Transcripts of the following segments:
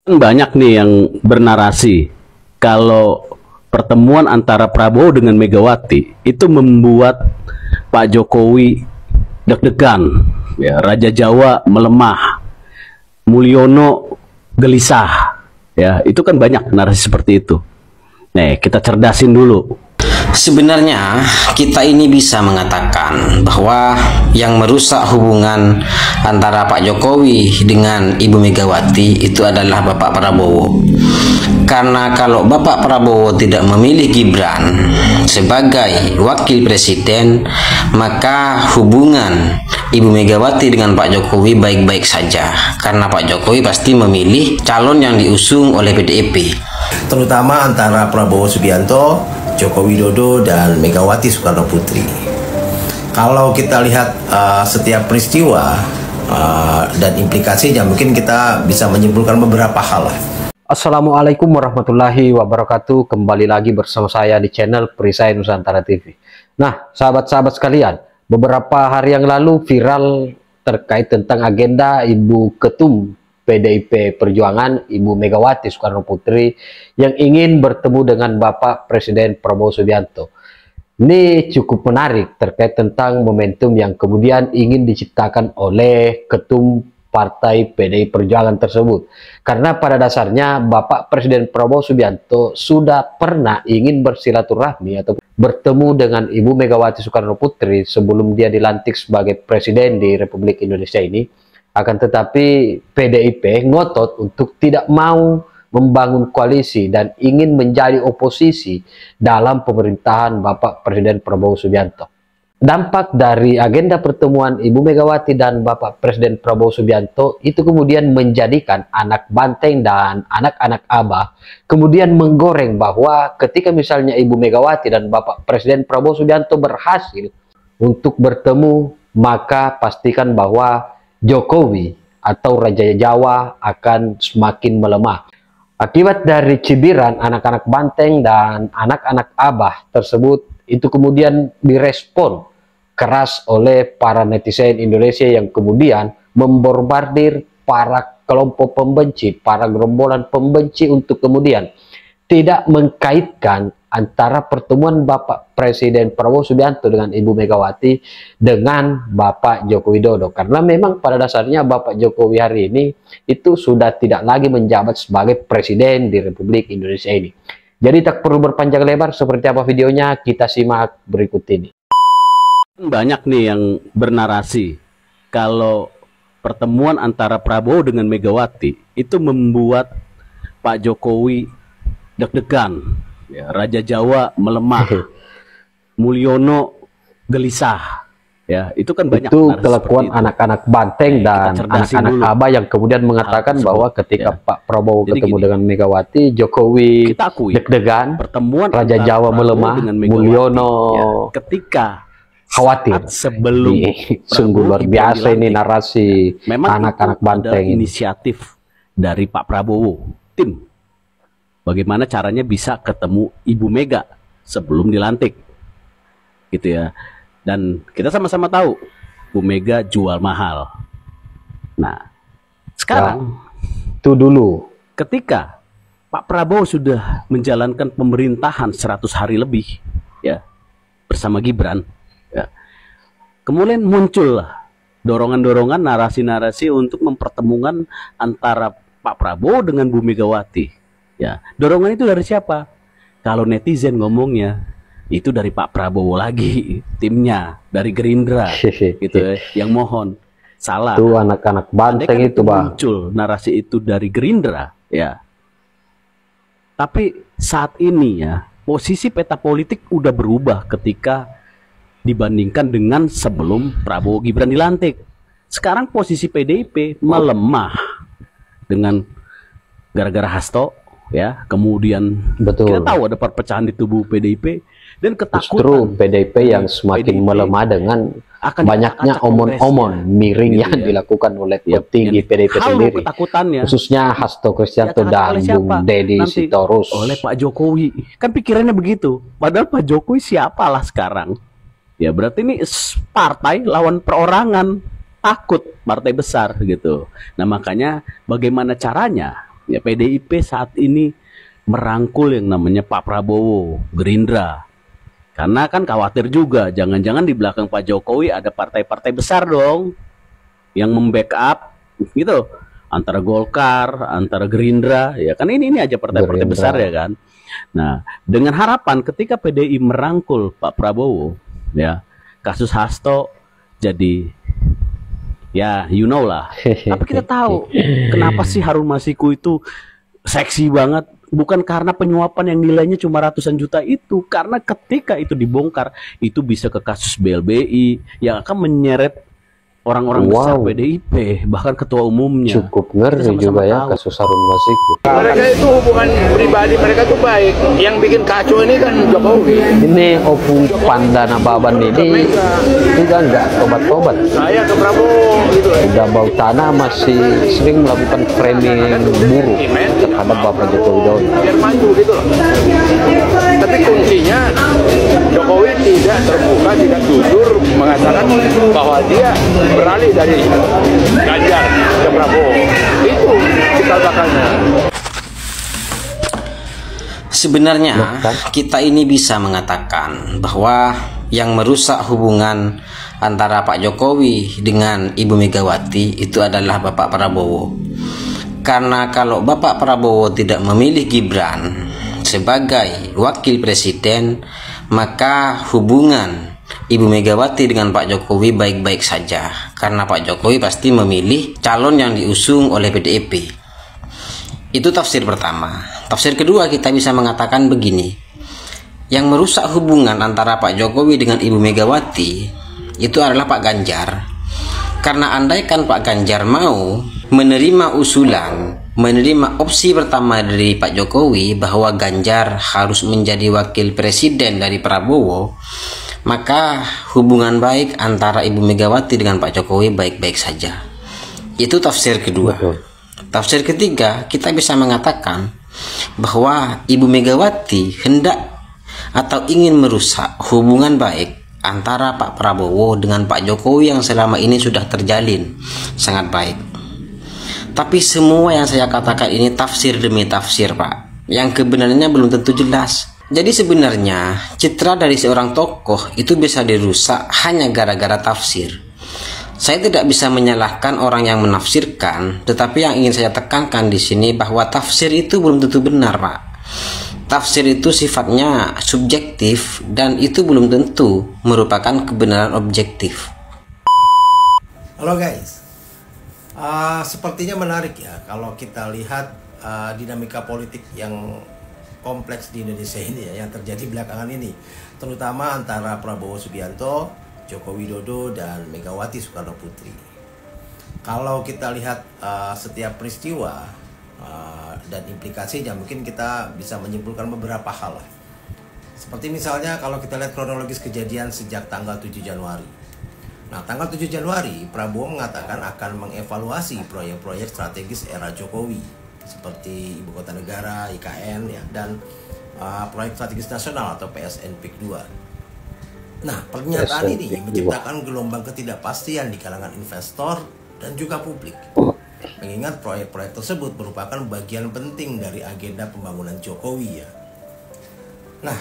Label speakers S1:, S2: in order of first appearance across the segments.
S1: Banyak nih yang bernarasi kalau pertemuan antara Prabowo dengan Megawati itu membuat Pak Jokowi deg-degan, ya, Raja Jawa melemah, Mulyono gelisah, ya, itu kan banyak narasi seperti itu. Nih, kita cerdasin dulu.
S2: Sebenarnya kita ini bisa mengatakan bahwa yang merusak hubungan antara Pak Jokowi dengan Ibu Megawati itu adalah Bapak Prabowo. Karena kalau Bapak Prabowo tidak memilih Gibran sebagai wakil presiden, maka hubungan Ibu Megawati dengan Pak Jokowi baik-baik saja. Karena Pak Jokowi pasti memilih calon yang diusung oleh PDIP.
S3: Terutama antara Prabowo Subianto, Joko Widodo, dan Megawati Soekarno Putri. Kalau kita lihat setiap peristiwa dan implikasinya, mungkin kita bisa menyimpulkan beberapa hal.
S4: Assalamualaikum warahmatullahi wabarakatuh. Kembali lagi bersama saya di channel Perisai Nusantara TV. Nah, sahabat-sahabat sekalian, beberapa hari yang lalu viral terkait tentang agenda Ibu Ketum PDIP Perjuangan, Ibu Megawati Soekarno Putri, yang ingin bertemu dengan Bapak Presiden Prabowo Subianto. Ini cukup menarik terkait tentang momentum yang kemudian ingin diciptakan oleh Ketum Partai PDI Perjuangan tersebut. Karena pada dasarnya Bapak Presiden Prabowo Subianto sudah pernah ingin bersilaturahmi atau bertemu dengan Ibu Megawati Soekarno Putri sebelum dia dilantik sebagai Presiden di Republik Indonesia ini. Akan tetapi PDIP ngotot untuk tidak mau membangun koalisi dan ingin menjadi oposisi dalam pemerintahan Bapak Presiden Prabowo Subianto. Dampak dari agenda pertemuan Ibu Megawati dan Bapak Presiden Prabowo Subianto itu kemudian menjadikan anak banteng dan anak-anak abah kemudian menggoreng bahwa ketika misalnya Ibu Megawati dan Bapak Presiden Prabowo Subianto berhasil untuk bertemu, maka pastikan bahwa Jokowi atau Raja Jawa akan semakin melemah. Akibat dari cibiran anak-anak banteng dan anak-anak abah tersebut, itu kemudian direspon keras oleh para netizen Indonesia yang kemudian membombardir para kelompok pembenci, para gerombolan pembenci untuk kemudian tidak mengkaitkan antara pertemuan Bapak Presiden Prabowo Subianto dengan Ibu Megawati dengan Bapak Joko Widodo. Karena memang pada dasarnya Bapak Jokowi hari ini itu sudah tidak lagi menjabat sebagai Presiden di Republik Indonesia ini. Jadi tak perlu berpanjang lebar, seperti apa videonya kita simak berikut ini.
S1: Banyak nih yang bernarasi kalau pertemuan antara Prabowo dengan Megawati itu membuat Pak Jokowi deg-degan, ya, Raja Jawa melemah, Mulyono gelisah, ya, itu kan banyak.
S4: Itu kelakuan anak-anak banteng dan anak-anak abah yang kemudian mengatakan bahwa ketika Pak Prabowo ketemu dengan Megawati, Jokowi deg-degan,
S1: pertemuan
S4: Raja Jawa melemah, Mulyono
S1: ketika
S4: khawatir.
S1: Sebelum
S4: sungguh luar biasa ini narasi anak-anak banteng.
S1: Inisiatif dari Pak Prabowo, tim bagaimana caranya bisa ketemu Ibu Mega sebelum dilantik, gitu ya. Dan kita sama-sama tahu Bu Mega jual mahal. Nah, sekarang
S4: itu dulu
S1: ketika Pak Prabowo sudah menjalankan pemerintahan 100 hari lebih, ya, bersama Gibran, ya, kemudian muncul dorongan-dorongan, narasi-narasi untuk mempertemukan antara Pak Prabowo dengan Bu Megawati. Ya, dorongan itu dari siapa? Kalau netizen ngomongnya itu dari Pak Prabowo lagi, timnya dari Gerindra, gitu ya, yang mohon. Salah.
S4: Itu anak-anak banteng itu, Bang.
S1: Muncul narasi itu dari Gerindra, ya. Tapi saat ini ya, posisi peta politik udah berubah ketika dibandingkan dengan sebelum Prabowo Gibran dilantik. Sekarang posisi PDIP melemah dengan gara-gara Hasto, ya, kemudian kita tahu ada perpecahan di tubuh PDIP dan ketakutan.
S4: Justru PDIP yang semakin melemah dengan banyaknya omon-omon miring yang dilakukan oleh petinggi PDIP sendiri, khususnya Hasto Kristianto dan Bung Deddy Sitorus
S1: oleh Pak Jokowi. Kan pikirannya begitu, padahal Pak Jokowi siapalah sekarang, ya, berarti ini partai lawan perorangan, takut partai besar gitu. Nah, makanya bagaimana caranya Ya, PDIP saat ini merangkul yang namanya Pak Prabowo, Gerindra. Karena kan khawatir juga, jangan-jangan di belakang Pak Jokowi ada partai-partai besar dong yang membackup gitu, antara Golkar, antara Gerindra, ya kan ini aja partai-partai besar ya kan. Nah, dengan harapan ketika PDI merangkul Pak Prabowo, ya kasus Hasto jadi ya you know lah. Tapi kita tahu kenapa sih Harun Masiku itu seksi banget. Bukan karena penyuapan yang nilainya cuma ratusan juta itu, karena ketika itu dibongkar itu bisa ke kasus BLBI yang akan menyeret orang-orang besar PDIP, bahkan ketua umumnya.
S4: Cukup ngeri juga ya kasus Harun Masiku.
S5: Mereka itu hubungan pribadi mereka tuh baik. Yang bikin kacau ini kan Jokowi.
S4: Ini Opung Pandana Baban ini itu kan nggak tobat-tobat.
S5: Saya ke Prabowo gitu loh.
S4: Udah bau tanah masih sering melakukan framing buruk terhadap Bapak Joko Widodo.
S5: Biar maju gitu loh. Tapi kuncinya Jokowi tidak terbuka, tidak jujur mengatakan bahwa dia beralih dari Ganjar ke Prabowo. Itu cikal bakalnya.
S2: Sebenarnya kita ini bisa mengatakan bahwa yang merusak hubungan antara Pak Jokowi dengan Ibu Megawati itu adalah Bapak Prabowo. Karena kalau Bapak Prabowo tidak memilih Gibran sebagai wakil presiden, maka hubungan Ibu Megawati dengan Pak Jokowi baik-baik saja, karena Pak Jokowi pasti memilih calon yang diusung oleh PDIP. Itu tafsir pertama. Tafsir kedua, kita bisa mengatakan begini, yang merusak hubungan antara Pak Jokowi dengan Ibu Megawati itu adalah Pak Ganjar. Karena andaikan Pak Ganjar mau menerima usulan, menerima opsi pertama dari Pak Jokowi bahwa Ganjar harus menjadi wakil presiden dari Prabowo, maka hubungan baik antara Ibu Megawati dengan Pak Jokowi baik-baik saja. Itu tafsir kedua. Tafsir ketiga, kita bisa mengatakan bahwa Ibu Megawati hendak atau ingin merusak hubungan baik antara Pak Prabowo dengan Pak Jokowi yang selama ini sudah terjalin sangat baik. Tapi semua yang saya katakan ini tafsir demi tafsir, Pak, yang kebenarannya belum tentu jelas. Jadi sebenarnya citra dari seorang tokoh itu bisa dirusak hanya gara-gara tafsir. Saya tidak bisa menyalahkan orang yang menafsirkan, tetapi yang ingin saya tekankan di sini bahwa tafsir itu belum tentu benar, Pak. Tafsir itu sifatnya subjektif dan itu belum tentu merupakan kebenaran objektif.
S3: Halo guys, sepertinya menarik ya kalau kita lihat dinamika politik yang kompleks di Indonesia ini ya, yang terjadi belakangan ini, terutama antara Prabowo Subianto, Joko Widodo, dan Megawati Soekarno Putri. Kalau kita lihat setiap peristiwa dan implikasinya, mungkin kita bisa menyimpulkan beberapa hal. Seperti misalnya kalau kita lihat kronologis kejadian sejak tanggal 7 Januari. Nah, tanggal 7 Januari, Prabowo mengatakan akan mengevaluasi proyek-proyek strategis era Jokowi, seperti Ibu Kota Negara, IKN, ya, dan proyek strategis nasional atau PSNPIK 2. Nah, pernyataan ini menciptakan gelombang ketidakpastian di kalangan investor dan juga publik. Mengingat proyek-proyek tersebut merupakan bagian penting dari agenda pembangunan Jokowi ya. Nah,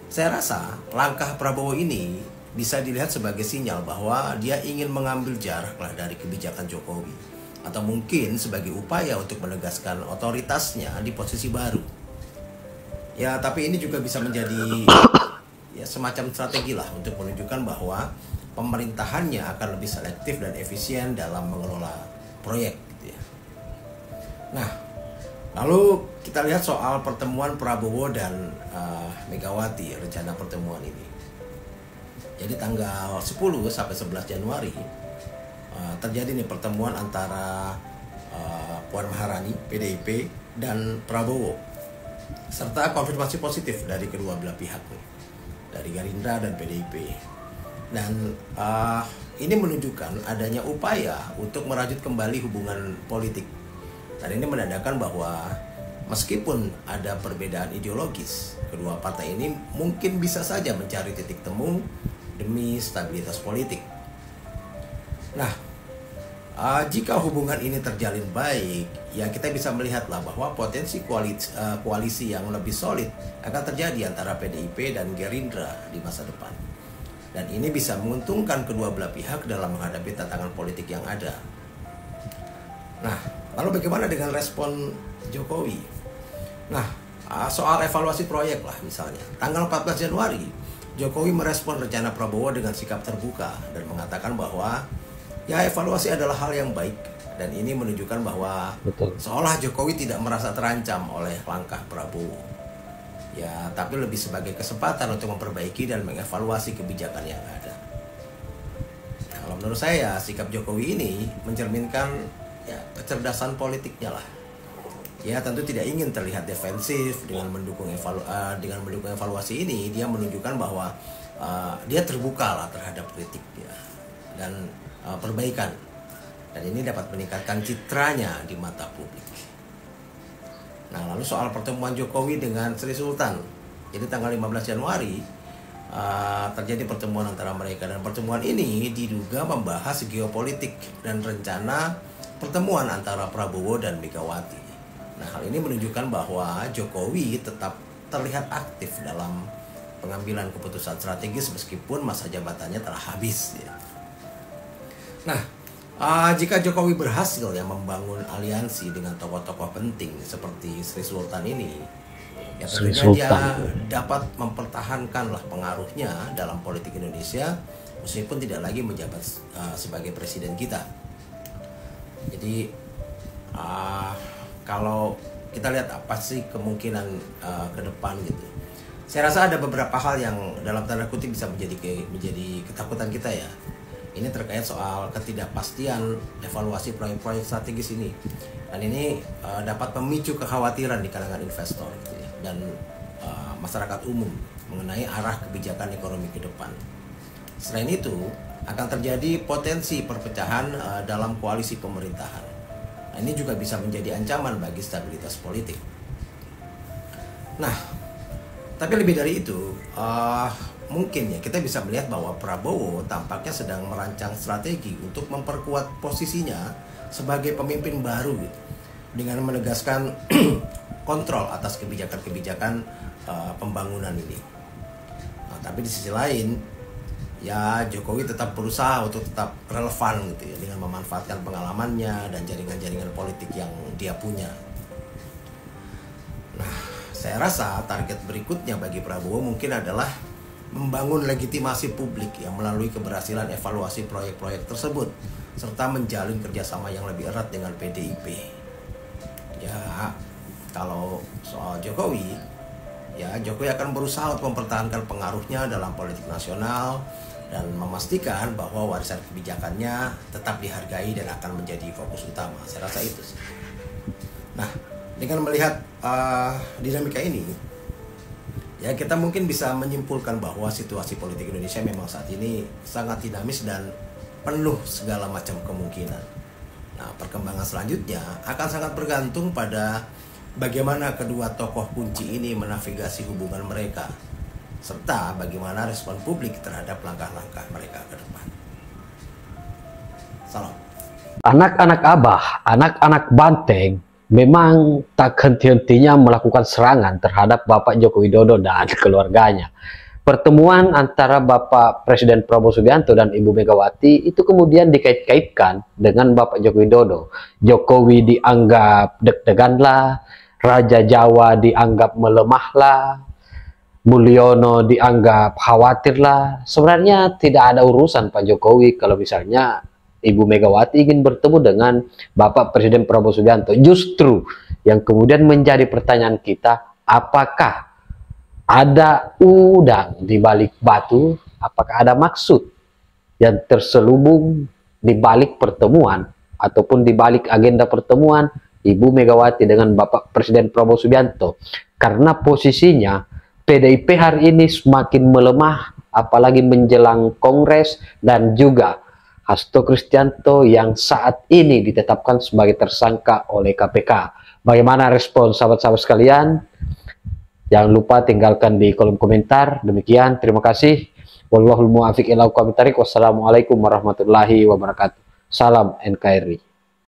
S3: saya rasa langkah Prabowo ini bisa dilihat sebagai sinyal bahwa dia ingin mengambil jarak lah dari kebijakan Jokowi, atau mungkin sebagai upaya untuk menegaskan otoritasnya di posisi baru. Ya, tapi ini juga bisa menjadi ya semacam strategi lah untuk menunjukkan bahwa pemerintahannya akan lebih selektif dan efisien dalam mengelola proyek gitu ya. Nah, lalu kita lihat soal pertemuan Prabowo dan Megawati, rencana pertemuan ini. Jadi tanggal 10 sampai 11 Januari terjadi nih pertemuan antara Puan Maharani, PDIP, dan Prabowo, serta konfirmasi positif dari kedua belah pihak nih, dari Gerindra dan PDIP. Dan ini menunjukkan adanya upaya untuk merajut kembali hubungan politik. Dan ini menandakan bahwa meskipun ada perbedaan ideologis, kedua partai ini mungkin bisa saja mencari titik temu demi stabilitas politik. Nah, Jika hubungan ini terjalin baik, ya kita bisa melihatlah bahwa potensi koalisi yang lebih solid akan terjadi antara PDIP dan Gerindra di masa depan. Dan ini bisa menguntungkan kedua belah pihak dalam menghadapi tantangan politik yang ada. Nah, lalu bagaimana dengan respon Jokowi? Nah, soal evaluasi proyek lah misalnya. Tanggal 14 Januari, Jokowi merespon rencana Prabowo dengan sikap terbuka dan mengatakan bahwa ya evaluasi adalah hal yang baik, dan ini menunjukkan bahwa seolah Jokowi tidak merasa terancam oleh langkah Prabowo. Ya, tapi lebih sebagai kesempatan untuk memperbaiki dan mengevaluasi kebijakan yang ada. Nah, kalau menurut saya sikap Jokowi ini mencerminkan ya kecerdasan politiknya lah. Ya, tentu tidak ingin terlihat defensif dengan mendukung evaluasi ini. Dia menunjukkan bahwa dia terbuka lah terhadap kritik ya, dan perbaikan, dan ini dapat meningkatkan citranya di mata publik. Nah, lalu soal pertemuan Jokowi dengan Sri Sultan, jadi tanggal 15 Januari terjadi pertemuan antara mereka, dan pertemuan ini diduga membahas geopolitik dan rencana pertemuan antara Prabowo dan Megawati. Nah, hal ini menunjukkan bahwa Jokowi tetap terlihat aktif dalam pengambilan keputusan strategis meskipun masa jabatannya telah habis ya. Nah, jika Jokowi berhasil ya membangun aliansi dengan tokoh-tokoh penting seperti Sri Sultan ini, ya tentunya dia dapat mempertahankanlah pengaruhnya dalam politik Indonesia meskipun tidak lagi menjabat sebagai presiden kita. Jadi kalau kita lihat apa sih kemungkinan ke depan gitu, saya rasa ada beberapa hal yang dalam tanda kutip bisa menjadi ketakutan kita ya. Ini terkait soal ketidakpastian evaluasi proyek-proyek strategis ini, dan ini dapat memicu kekhawatiran di kalangan investor gitu ya, dan masyarakat umum mengenai arah kebijakan ekonomi ke depan. Selain itu, akan terjadi potensi perpecahan dalam koalisi pemerintahan. Nah, ini juga bisa menjadi ancaman bagi stabilitas politik. Nah, tapi lebih dari itu, mungkin ya kita bisa melihat bahwa Prabowo tampaknya sedang merancang strategi untuk memperkuat posisinya sebagai pemimpin baru gitu, dengan menegaskan kontrol atas kebijakan-kebijakan pembangunan ini. Nah, tapi di sisi lain ya Jokowi tetap berusaha untuk tetap relevan gitu ya, dengan memanfaatkan pengalamannya dan jaringan-jaringan politik yang dia punya. Nah, saya rasa target berikutnya bagi Prabowo mungkin adalah membangun legitimasi publik yang melalui keberhasilan evaluasi proyek-proyek tersebut, serta menjalin kerjasama yang lebih erat dengan PDIP. Ya, kalau soal Jokowi, ya Jokowi akan berusaha untuk mempertahankan pengaruhnya dalam politik nasional dan memastikan bahwa warisan kebijakannya tetap dihargai dan akan menjadi fokus utama. Saya rasa itu sih. Nah, dengan melihat dinamika ini, ya kita mungkin bisa menyimpulkan bahwa situasi politik Indonesia memang saat ini sangat dinamis dan penuh segala macam kemungkinan. Nah, perkembangan selanjutnya akan sangat bergantung pada bagaimana kedua tokoh kunci ini menavigasi hubungan mereka, serta bagaimana respon publik terhadap langkah-langkah mereka ke depan. Salam.
S4: Anak-anak Abah, anak-anak Banteng memang tak henti-hentinya melakukan serangan terhadap Bapak Joko Widodo dan keluarganya. Pertemuan antara Bapak Presiden Prabowo Subianto dan Ibu Megawati itu kemudian dikait-kaitkan dengan Bapak Joko Widodo. Jokowi dianggap deg-degan lah, Raja Jawa dianggap melemah lah, Mulyono dianggap khawatir lah. Sebenarnya tidak ada urusan Pak Jokowi kalau misalnya Ibu Megawati ingin bertemu dengan Bapak Presiden Prabowo Subianto. Justru yang kemudian menjadi pertanyaan kita, apakah ada udang di balik batu? Apakah ada maksud yang terselubung di balik pertemuan ataupun di balik agenda pertemuan Ibu Megawati dengan Bapak Presiden Prabowo Subianto? Karena posisinya PDIP hari ini semakin melemah, apalagi menjelang Kongres, dan juga Hasto Kristianto yang saat ini ditetapkan sebagai tersangka oleh KPK. Bagaimana respon sahabat-sahabat sekalian? Jangan lupa tinggalkan di kolom komentar. Demikian, terima kasih. Wallahul muwaffiq ila aqwamit thoriq. Wassalamualaikum warahmatullahi wabarakatuh. Salam NKRI.